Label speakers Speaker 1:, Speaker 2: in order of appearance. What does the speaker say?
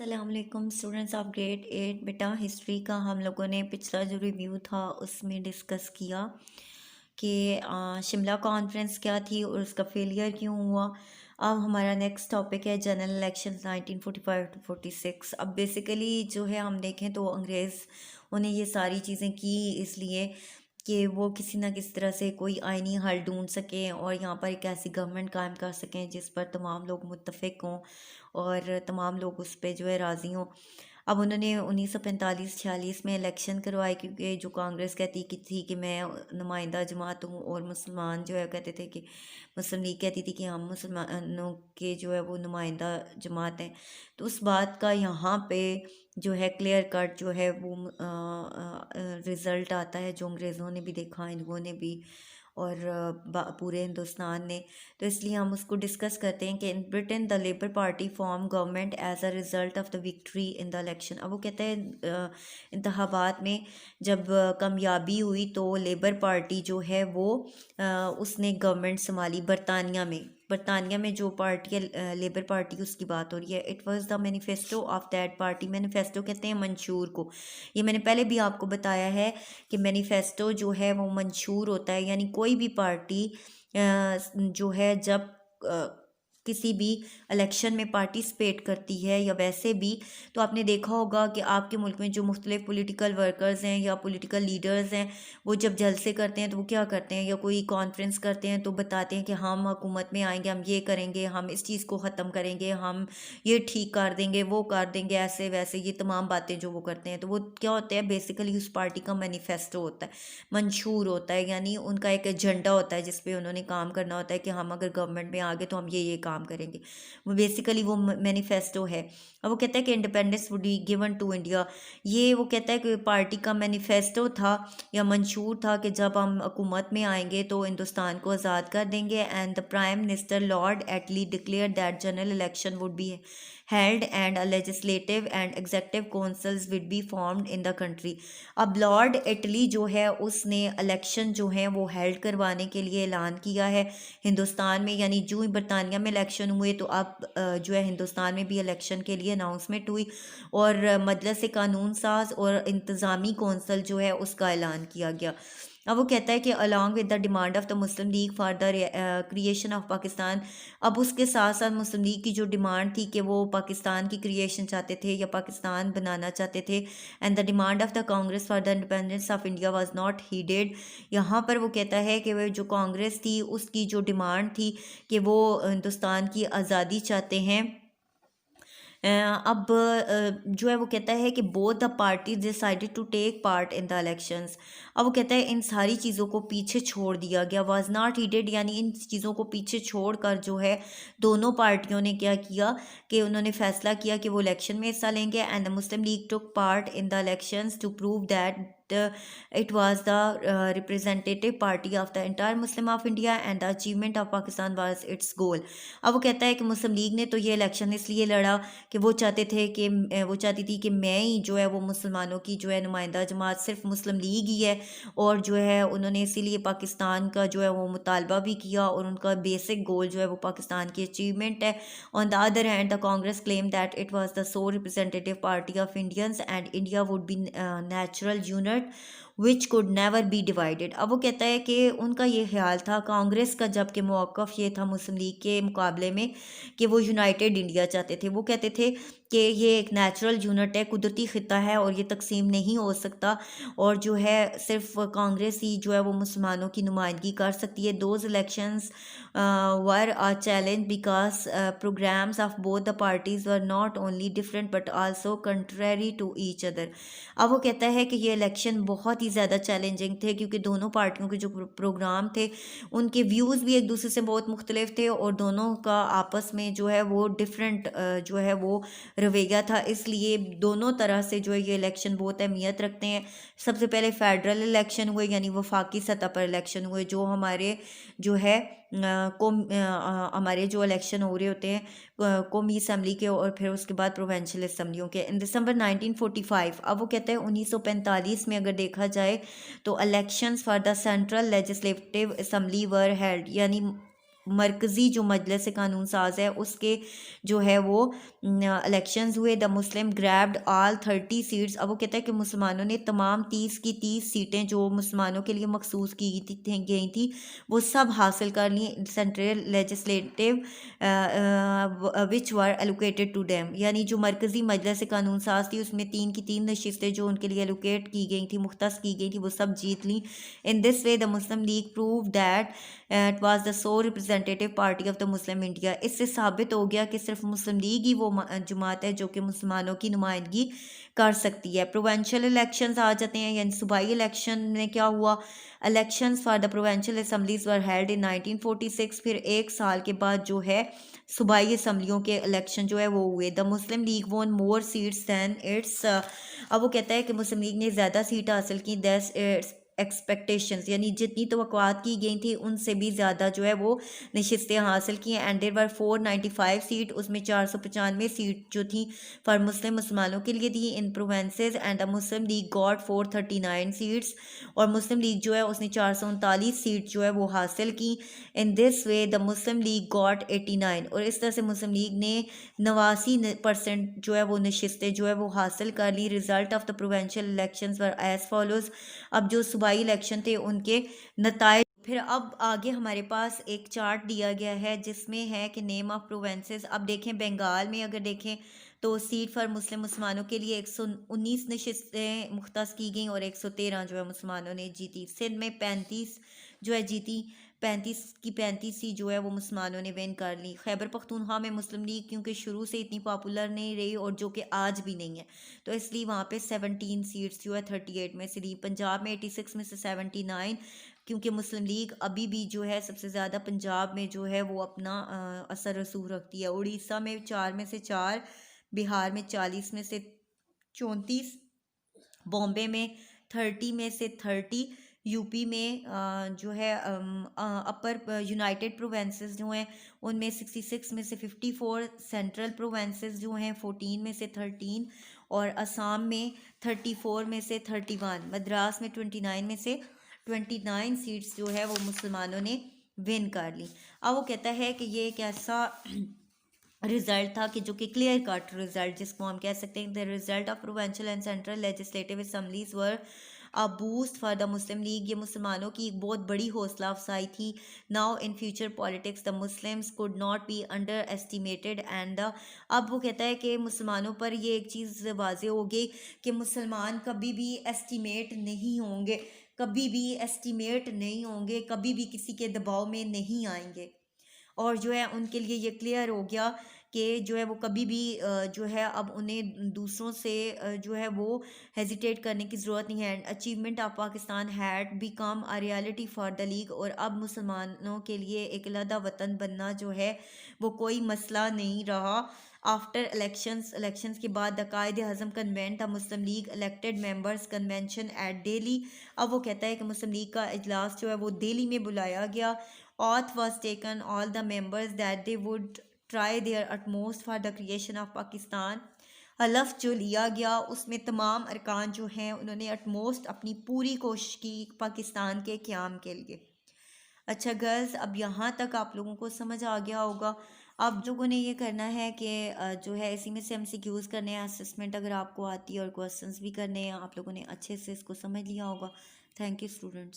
Speaker 1: السلام علیکم students of grade 8 بیٹا ہسٹری کا ہم لوگوں نے پچھلا جو ریویو تھا اس میں ڈسکس کیا کہ شملہ کانفرنس کیا تھی اور اس کا فیلئر کیوں ہوا. اب ہمارا نیکسٹ ٹاپک ہے جنرل الیکشنز 1945 ٹو 46. اب بیسیکلی جو ہے ہم دیکھیں تو انگریزوں نے یہ ساری چیزیں کی اس لیے کہ وہ کسی نہ کسی طرح سے کوئی آئینی حل ڈھونڈ سکیں اور یہاں پر ایک ایسی گورنمنٹ قائم کر سکیں جس پر تمام لوگ متفق ہوں اور تمام لوگ اس پہ جو ہے راضی ہوں. اب انہوں نے 1945-46 میں الیکشن کروائی کیونکہ جو کانگریس کہتی تھی کہ میں نمائندہ جماعت ہوں اور مسلمان جو ہے کہتے تھے کہ مسلم لیگ کہتی تھی کہ ہم مسلمانوں کے جو ہے وہ نمائندہ جماعت ہیں. تو اس بات کا یہاں پہ جو ہے کلیئر کٹ جو ہے وہ رزلٹ آتا ہے جو انگریزوں نے بھی دیکھا ہندوؤں نے بھی اور پورے ہندوستان نے. تو اس لیے ہم اس کو ڈسکس کرتے ہیں کہ in Britain the Labour party form government as a result of the victory in the election. اب وہ کہتے ہیں انتخابات میں جب کامیابی ہوئی تو لیبر پارٹی جو ہے وہ اس نے گورنمنٹ سنبھالی برطانیہ میں جو پارٹی ہے لیبر پارٹی اس کی بات ہو رہی ہے. It was the manifesto of that party. Manifesto کہتے ہیں منشور کو. یہ میں نے پہلے بھی آپ کو بتایا ہے کہ مینیفیسٹو جو ہے وہ منشور ہوتا ہے یعنی کوئی بھی پارٹی جو ہے جب کسی بھی الیکشن میں پارٹیسپیٹ کرتی ہے یا ویسے بھی تو آپ نے دیکھا ہوگا کہ آپ کے ملک میں جو مختلف پولیٹیکل ورکرز ہیں یا پولیٹیکل لیڈرز ہیں وہ جب جلسے کرتے ہیں تو وہ کیا کرتے ہیں یا کوئی کانفرنس کرتے ہیں تو بتاتے ہیں کہ ہم حکومت میں آئیں گے, ہم یہ کریں گے, ہم اس چیز کو ختم کریں گے, ہم یہ ٹھیک کر دیں گے, وہ کر دیں گے, ایسے ویسے یہ تمام باتیں جو وہ کرتے ہیں. تو وہ کیا ہوتا ہے بیسیکلی اس پارٹی کا مینیفیسٹو ہوتا ہے, منشور ہوتا ہے, یعنی ان کا ایک ایجنڈا ہوتا ہے جس پہ انہوں نے کام کرنا ہوتا ہے کہ ہم اگر گورنمنٹ میں آ گئے تو ہم یہ کام کریں گے. وہ بیسیکلی وہ مینیفیسٹو ہے. اب وہ کہتا ہے کہ independence would be given to India. یہ وہ کہتا ہے کہ پارٹی کا مینیفیسٹو تھا یا منشور تھا کہ جب ہم حکومت میں آئیں گے تو ہندوستان کو آزاد کر دیں گے. And the prime minister lord Attlee declare that general election would be held and a legislative and executive councils would be formed in the country. اب لارڈ اٹلی جو ہے اس نے الیکشن جو ہیں وہ ہیلڈ کروانے کے لیے اعلان کیا ہے ہندوستان میں, یعنی جو ہی برطانیہ میں الیکشن ہوئے تو اب جو ہے ہندوستان میں بھی الیکشن کے لیے اناؤنسمنٹ ہوئی اور مجلس قانون ساز اور انتظامی کونسل جو ہے اس کا اعلان کیا گیا. اب وہ کہتا ہے کہ along with the demand of the Muslim League for the creation of Pakistan. اب اس کے ساتھ ساتھ مسلم لیگ کی جو ڈیمانڈ تھی کہ وہ پاکستان کی کریشن چاہتے تھے یا پاکستان بنانا چاہتے تھے, and the demand of the Congress for the independence of India was not headed. یہاں پر وہ کہتا ہے کہ وہ جو کانگریس تھی اس کی جو ڈیمانڈ تھی کہ وہ ہندوستان کی آزادی چاہتے ہیں. اب جو ہے وہ کہتا ہے کہ both the party decided to take part in the elections. اب وہ کہتا ہے ان ساری چیزوں کو پیچھے چھوڑ دیا گیا, واز ناٹ ہیڈیڈ یعنی ان چیزوں کو پیچھے چھوڑ کر جو ہے دونوں پارٹیوں نے کیا کیا کہ انہوں نے فیصلہ کیا کہ وہ الیکشن میں حصہ لیں گے. And the Muslim League took part in the elections to prove that it was the representative party of the entire Muslim of India and the achievement of Pakistan was its goal. اب وہ کہتا ہے کہ مسلم لیگ نے تو یہ الیکشن اس لیے لڑا کہ وہ چاہتے تھے کہ وہ چاہتی تھی کہ میں ہی جو ہے وہ مسلمانوں کی جو ہے نمائندہ جماعت صرف مسلم لیگ ہی ہے, اور جو ہے انہوں نے اسی لیے پاکستان کا جو ہے وہ مطالبہ بھی کیا اور ان کا بیسک گول جو ہے وہ پاکستان کی اچیومنٹ ہے. On the other hand the Congress claim that it was the sole representative party of Indians and India would be natural unit which could never be divided. اب وہ کہتا ہے کہ ان کا یہ خیال تھا کانگریس کا, جب کہ موقف یہ تھا مسلم لیگ کے مقابلے میں کہ وہ یونائٹیڈ انڈیا چاہتے تھے. وہ کہتے تھے کہ یہ ایک نیچرل یونٹ ہے, قدرتی خطہ ہے اور یہ تقسیم نہیں ہو سکتا, اور جو ہے صرف کانگریس ہی جو ہے وہ مسلمانوں کی نمائندگی کر سکتی ہے. Those elections were a challenge because programs of both the parties were not only different but also contrary to each other. اب وہ کہتا ہے کہ یہ الیکشن بہت ہی زیادہ چیلنجنگ تھے کیونکہ دونوں پارٹیوں کے جو پروگرام تھے ان کے ویوز بھی ایک دوسرے سے بہت مختلف تھے اور دونوں کا آپس میں جو ہے وہ ڈیفرنٹ جو ہے وہ رویہ تھا. اس لیے دونوں طرح سے جو ہے یہ الیکشن بہت اہمیت رکھتے ہیں. سب سے پہلے فیڈرل الیکشن ہوئے یعنی وفاقی سطح پر الیکشن ہوئے جو ہمارے جو ہے ہمارے جو الیکشن ہو رہے ہوتے ہیں قومی اسمبلی کے اور پھر اس کے بعد پروونشل اسمبلیوں کے. ان دسمبر 1945. اب وہ کہتے ہیں 1945 میں اگر دیکھا جائے تو elections for the central legislative assembly were held, یعنی مرکزی جو مجلس قانون ساز ہے اس کے جو ہے وہ الیکشنز ہوئے. دا مسلم گریبڈ آل 30 سیٹس. اب وہ کہتا ہے کہ مسلمانوں نے تمام 30 کی 30 سیٹیں جو مسلمانوں کے لیے مخصوص کی گئی تھی وہ سب حاصل کر لی. Central legislative which were allocated to them, یعنی جو مرکزی مجلس قانون ساز تھی اس میں 3 کی 3 نشستیں جو ان کے لیے ایلوکیٹ کی گئی تھی, مختص کی گئی تھی, وہ سب جیت لیں. In this way the Muslim League prove that it was the sole representative party of the Muslim India. اس سے ثابت ہو گیا کہ صرف مسلم لیگ ہی وہ جماعت ہے جو کہ مسلمانوں کی نمائندگی کر سکتی ہے. پروونشل الیکشنز آ جاتے ہیں, یعنی صوبائی الیکشن میں کیا ہوا. Elections for the provincial assemblies were held in 1946. پھر ایک سال کے بعد جو ہے صوبائی اسمبلیوں کے الیکشن جو ہے وہ ہوئے. دا مسلم لیگ وون مور سیٹس دین اٹس. اب وہ کہتا ہے کہ مسلم لیگ نے زیادہ سیٹ حاصل کی دیس اٹس ایکسپیکٹیشنز, یعنی جتنی توقعات کی گئی تھی ان سے بھی زیادہ جو ہے وہ نشستیں حاصل کی ہیں. اینڈ دیر ور 495 سیٹ, اس میں 495 سیٹ جو تھیں فار مسلم مسلمانوں کے لیے تھی in provinces. And the Muslim League got 439 seats, اور مسلم لیگ جو ہے اس نے 439 سیٹ جو ہے وہ حاصل کی. ان this way the Muslim League got 89, اور اس طرح سے مسلم لیگ نے 89% جو ہے وہ نشستیں جو ہے وہ حاصل کر لی. Result of the provincial elections were as follows. اب جو صوبائی الیکشن تھے ان کے نتائج. پھر اب آگے ہمارے پاس ایک چارٹ دیا گیا ہے جس میں ہے کہ نیم آف پروونسز. اب دیکھیں بنگال میں اگر دیکھیں تو سیٹ فار مسلمانوں کے لیے 119 نشستیں مختص کی گئیں اور 113 جو ہے مسلمانوں نے جیتی. سندھ میں 35 جو ہے جیتی, 35 کی 35 ہی جو ہے وہ مسلمانوں نے ون کر لی. خیبر پختونخوا میں مسلم لیگ کیونکہ شروع سے اتنی پاپولر نہیں رہی اور جو کہ آج بھی نہیں ہے تو اس لیے وہاں پہ 17 سیٹس جو ہے 38 میں سے لی. پنجاب میں 86 میں سے 79 کیونکہ مسلم لیگ ابھی بھی جو ہے سب سے زیادہ پنجاب میں جو ہے وہ اپنا اثر رسوخ رکھتی ہے. اڑیسہ میں 4 میں سے 4, بہار میں 40 میں سے 34, بامبے میں 30 میں سے 30, یو پی میں جو ہے اپر یونائٹڈ پروونسز جو ہیں ان میں 66 میں سے 54, سینٹرل پروونسز جو ہیں 14 میں سے 13, اور اسام میں 34 میں سے 31, مدراس میں 29 میں سے 29 سیٹس جو ہے وہ مسلمانوں نے ون کر لی. اب وہ کہتا ہے کہ یہ ایک ایسا رزلٹ تھا کہ جو کہ کلیئر کٹ رزلٹ جس کو ہم کہہ سکتے ہیں. The result of provincial and central legislative assemblies were a boost for the Muslim League. یہ مسلمانوں کی ایک بہت بڑی حوصلہ افزائی تھی. now in future politics the Muslims could not be underestimated and اب وہ کہتا ہے کہ مسلمانوں پر یہ ایک چیز واضح ہو گئی کہ مسلمان کبھی بھی ایسٹیمیٹ نہیں ہوں گے, کبھی بھی ایسٹیمیٹ نہیں ہوں گے, کبھی بھی کسی کے دباؤ میں نہیں آئیں گے. اور جو ہے ان کے لیے یہ کلیئر ہو گیا کہ جو ہے وہ کبھی بھی جو ہے اب انہیں دوسروں سے جو ہے وہ ہیزیٹیٹ کرنے کی ضرورت نہیں ہے. Achievement of Pakistan had become a reality for the league. اور اب مسلمانوں کے لیے ایک علیحدہ وطن بننا جو ہے وہ کوئی مسئلہ نہیں رہا. آفٹر الیکشنز کے بعد the Quaid Azam convened the Muslim League elected members convention at Delhi. اب وہ کہتا ہے کہ مسلم لیگ کا اجلاس جو ہے وہ دہلی میں بلایا گیا. oath was taken all the members that they would try their utmost for the creation of Pakistan. حلف جو لیا گیا اس میں تمام ارکان جو ہیں انہوں نے اٹموسٹ اپنی پوری کوشش کی پاکستان کے قیام کے لیے. اچھا گرلز, اب یہاں تک آپ لوگوں کو سمجھ آ گیا ہوگا. اب لوگوں نے یہ کرنا ہے کہ جو ہے اسی میں سے ہم سیکیوز کرنے ہیں, اسسمنٹ اگر آپ کو آتی ہے اور کوسچنس بھی کرنے ہیں. آپ لوگوں نے اچھے سے اس کو سمجھ لیا ہوگا. Thank you students.